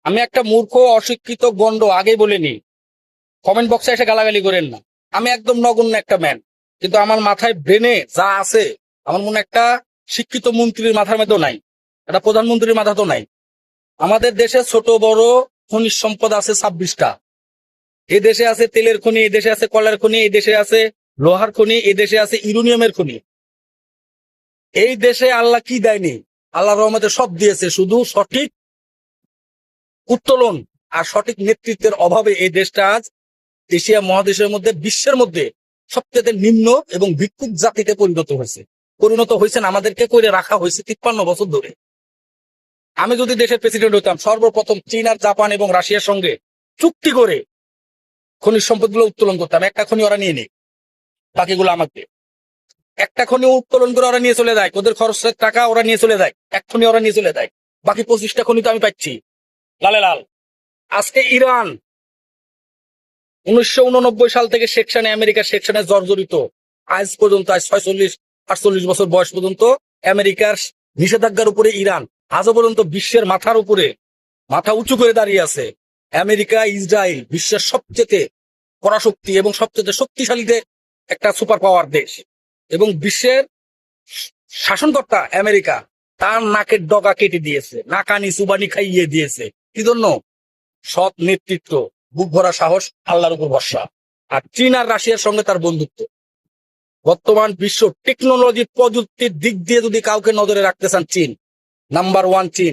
আমি একটা মূর্খ অশিক্ষিত গন্ড আগে বলিনি, কমেন্ট বক্সে এসে গালাগালি করেন না। আমি একদম নগণ্য একটা ম্যান, কিন্তু আমার মাথায় ব্রেনে যা আছে আমার মনে একটা শিক্ষিত মন্ত্রীর মাথার মধ্যেও নাই, একটা প্রধানমন্ত্রীর মাথা তো নাই। আমাদের দেশে ছোট বড় খনিজ সম্পদ আছে 26টা। এই দেশে আছে তেলের খনি, এই দেশে আছে কয়লার খনি, এই দেশে আছে লোহার খনি, এই দেশে আছে ইউরেনিয়ামের খনি। এই দেশে আল্লাহ কি দেয়নি? আল্লাহর রহমতে সব দিয়েছে, শুধু সঠিক উত্তোলন আর সঠিক নেতৃত্বের অভাবে এই দেশটা আজ এশিয়া মহাদেশের মধ্যে, বিশ্বের মধ্যে সবচেয়ে নিম্ন এবং ভিক্ষুক জাতিতে পরিণত হয়েছেন। আমাদেরকে করে রাখা হয়েছে 53 বছর ধরে। আমি যদি দেশের প্রেসিডেন্ট হইতাম, সর্বপ্রথম চীন আর জাপান এবং রাশিয়ার সঙ্গে চুক্তি করে খনিজ সম্পদগুলো উত্তোলন করতাম। একটা খনি ওরা নিয়ে নেই, বাকিগুলো আমাকে। একটা খনি উত্তোলন করে ওরা নিয়ে চলে যায়, ওদের খরচের টাকা ওরা নিয়ে চলে যায়, এক খনি ওরা নিয়ে চলে যায়, বাকি 25টা খনি তো আমি পাচ্ছি লালে লাল। আজকে ইরান 1989 সাল থেকে সেকশনে, আমেরিকার সেকশনে জর্জরিত। আজ পর্যন্ত, আজ 46-48 বছর বয়স পর্যন্ত আমেরিকার নিষেধাজ্ঞার উপরে ইরান আজও পর্যন্ত বিশ্বের মাথার উপরে মাথা উঁচু করে দাঁড়িয়ে আছে। আমেরিকা, ইসরায়েল বিশ্বের সবচেয়ে পরাশক্তি এবং সবচেয়ে শক্তিশালী একটা সুপার পাওয়ার দেশ, এবং বিশ্বের শাসনকর্তা আমেরিকা তার নাকের ডগা কেটে দিয়েছে, নাকানি সুবানি খাইয়ে দিয়েছে। কি জন্য? সৎ নেতৃত্ব, বুক ভরা সাহস, আল্লাহর উপর ভরসা, আর চীন আর রাশিয়ার সঙ্গে তার বন্ধুত্ব। বর্তমান বিশ্ব টেকনোলজি প্রযুক্তির দিক দিয়ে যদি কাউকে নজরে রাখতে চান, চীন নাম্বার 1। চীন